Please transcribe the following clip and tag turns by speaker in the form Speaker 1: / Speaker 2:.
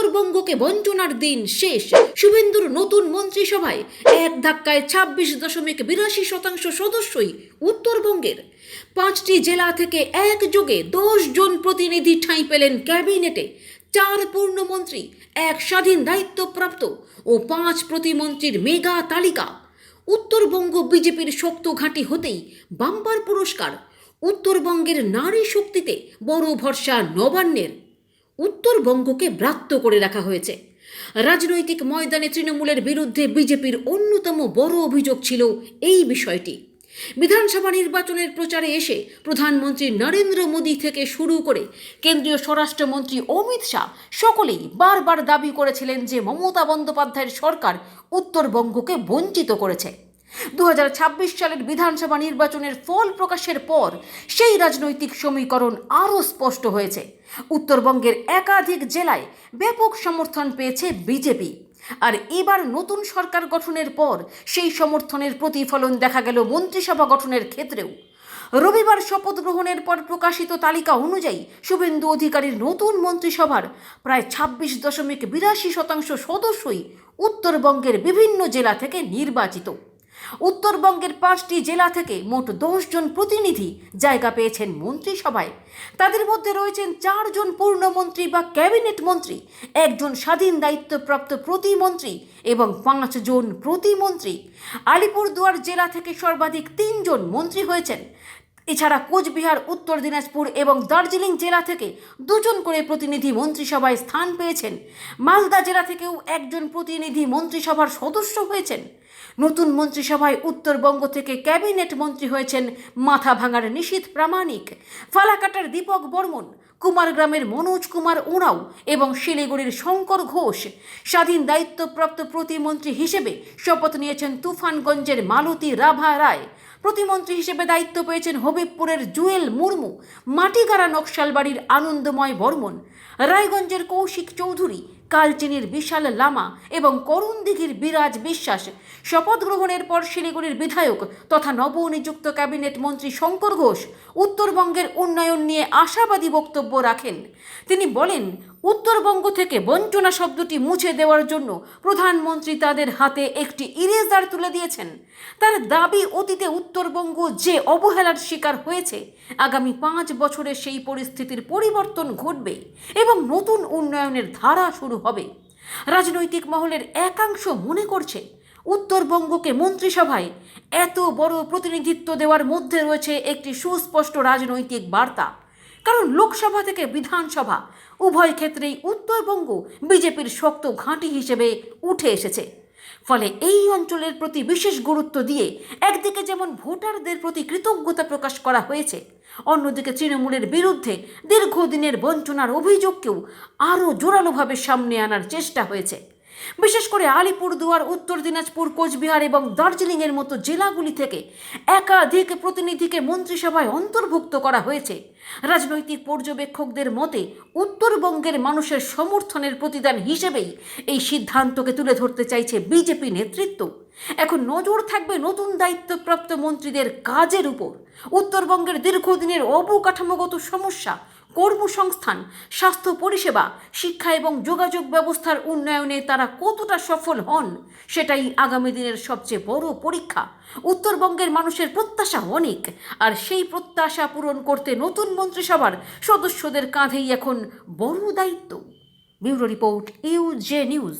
Speaker 1: উত্তরবঙ্গকে বঞ্চনার দিন শেষ। শুভেন্দুর নতুন মন্ত্রিসভায় এক ধাক্কায় 26.82% সদস্যই উত্তরবঙ্গের। 5টি জেলা থেকে একযোগে 10 জন প্রতিনিধি ঠাঁই পেলেন ক্যাবিনেটে। 4 পূর্ণমন্ত্রী, 1 স্বাধীন দায়িত্বপ্রাপ্ত ও 5 প্রতিমন্ত্রীর মেগা তালিকা। উত্তরবঙ্গ বিজেপির শক্ত ঘাঁটি হতেই বাম্পার পুরস্কার। উত্তরবঙ্গের নারী শক্তিতে বড় ভরসা নবান্নের। উত্তরবঙ্গকে ব্রাত্য করে রাখা হয়েছে। রাজনৈতিক ময়দানে তৃণমূলের বিরুদ্ধে বিজেপির অন্যতম বড় অভিযোগ ছিল এই বিষয়টি। বিধানসভা নির্বাচনের প্রচারে এসে প্রধানমন্ত্রী নরেন্দ্র মোদী থেকে শুরু করে কেন্দ্রীয় স্বরাষ্ট্রমন্ত্রী অমিত শাহ সকলেই বারবার দাবি করেছিলেন যে মমতা বন্দ্যোপাধ্যায়ের সরকার উত্তরবঙ্গকে বঞ্চিত করেছে। 2026 সালের বিধানসভা নির্বাচনের ফল প্রকাশের পর সেই রাজনৈতিক সমীকরণ আরও স্পষ্ট হয়েছে। উত্তরবঙ্গের একাধিক জেলায় ব্যাপক সমর্থন পেয়েছে বিজেপি। আর এবার নতুন সরকার গঠনের পর সেই সমর্থনের প্রতিফলন দেখা গেল মন্ত্রিসভা গঠনের ক্ষেত্রেও। রবিবার শপথ গ্রহণের পর প্রকাশিত তালিকা অনুযায়ী শুভেন্দু অধিকারীর নতুন মন্ত্রিসভার প্রায় 26.82% সদস্যই উত্তরবঙ্গের বিভিন্ন জেলা থেকে নির্বাচিত। উত্তরবঙ্গের 5টি জেলা থেকে মোট 10 জন প্রতিনিধি জায়গা পেয়েছেন মন্ত্রিসভায়। তাদের মধ্যে রয়েছেন 4 জন পূর্ণমন্ত্রী বা ক্যাবিনেট মন্ত্রী, 1 জন স্বাধীন দায়িত্বপ্রাপ্ত প্রতিমন্ত্রী এবং 5 জন প্রতিমন্ত্রী। আলিপুরদুয়ার জেলা থেকে সর্বাধিক 3 জন মন্ত্রী হয়েছেন। এছাড়া কোচবিহার, উত্তর দিনাজপুর এবং দার্জিলিং জেলা থেকে 2 জন করে প্রতিনিধি মন্ত্রিসভায় স্থান পেয়েছেন। মালদা জেলা থেকেও 1 জন প্রতিনিধি মন্ত্রিসভার সদস্য হয়েছেন। নতুন মন্ত্রিসভায় উত্তরবঙ্গ থেকে ক্যাবিনেট মন্ত্রী হয়েছেন মাথাভাঙার নিশীথ প্রামাণিক, ফালাকাটার দীপক বর্মন, কুমারগ্রামের মনোজ কুমার ওঁরাও এবং শিলিগুড়ির শঙ্কর ঘোষ। স্বাধীন দায়িত্বপ্রাপ্ত প্রতিমন্ত্রী হিসেবে শপথ নিয়েছেন তুফানগঞ্জের মালতী রাভা রায়। প্রতিমন্ত্রী হিসেবে দায়িত্ব পেয়েছেন হবিবপুরের জুয়েল মুর্মু, মাটিগাড়া নকশালবাড়ির আনন্দময় বর্মন, রায়গঞ্জের কৌশিক চৌধুরী, কালচিনির বিশাল লামা এবং করণদিঘির বিরাজ বিশ্বাস। শপথ গ্রহণের পর শিলিগুড়ির বিধায়ক তথা নবনিযুক্ত ক্যাবিনেট মন্ত্রী শঙ্কর ঘোষ উত্তরবঙ্গের উন্নয়ন নিয়ে আশাবাদী বক্তব্য রাখেন। তিনি বলেন, উত্তরবঙ্গ থেকে বঞ্চনা শব্দটি মুছে দেওয়ার জন্য প্রধানমন্ত্রী তাদের হাতে একটি ইরেজার তুলে দিয়েছেন। তার দাবি, অতীতে উত্তরবঙ্গ যে অবহেলার শিকার হয়েছে, আগামী 5 বছরে সেই পরিস্থিতির পরিবর্তন ঘটবে এবং নতুন উন্নয়নের ধারা শুরু হবে। রাজনৈতিক মহলের একাংশ মনে করছে উত্তরবঙ্গকে মন্ত্রিসভায় এত বড় প্রতিনিধিত্ব দেওয়ার মধ্যে রয়েছে একটি সুস্পষ্ট রাজনৈতিক বার্তা। কারণ লোকসভা থেকে বিধানসভা উভয় ক্ষেত্রেই উত্তরবঙ্গ বিজেপির শক্ত ঘাঁটি হিসেবে উঠে এসেছে। ফলে এই অঞ্চলের প্রতি বিশেষ গুরুত্ব দিয়ে একদিকে যেমন ভোটারদের প্রতি কৃতজ্ঞতা প্রকাশ করা হয়েছে, অন্যদিকে তৃণমূলের বিরুদ্ধে দীর্ঘদিনের বঞ্চনার অভিযোগকেও আরও জোরালোভাবে সামনে আনার চেষ্টা হয়েছে। বিশেষ করে আলিপুরদুয়ার, উত্তর দিনাজপুর, কোচবিহার এবং দার্জিলিংয়ের মতো জেলাগুলি থেকে একাধিক প্রতিনিধিকে মন্ত্রিসভায় অন্তর্ভুক্ত করা হয়েছে। রাজনৈতিক পর্যবেক্ষকদের মতে উত্তরবঙ্গের মানুষের সমর্থনের প্রতিদান হিসেবেই এই সিদ্ধান্তকে তুলে ধরতে চাইছে বিজেপি নেতৃত্ব। এখন নজর থাকবে নতুন দায়িত্বপ্রাপ্ত মন্ত্রীদের কাজের উপর। উত্তরবঙ্গের দীর্ঘদিনের অবকাঠামোগত সমস্যা, কর্মসংস্থান, স্বাস্থ্য পরিষেবা, শিক্ষা এবং যোগাযোগ ব্যবস্থার উন্নয়নে তারা কতটা সফল হন, সেটাই আগামী দিনের সবচেয়ে বড় পরীক্ষা। উত্তরবঙ্গের মানুষের প্রত্যাশা অনেক, আর সেই প্রত্যাশা পূরণ করতে নতুন মন্ত্রিসভার সদস্যদের কাঁধেই এখন বড় দায়িত্ব। ব্যুরো রিপোর্ট, ইউজে নিউজ।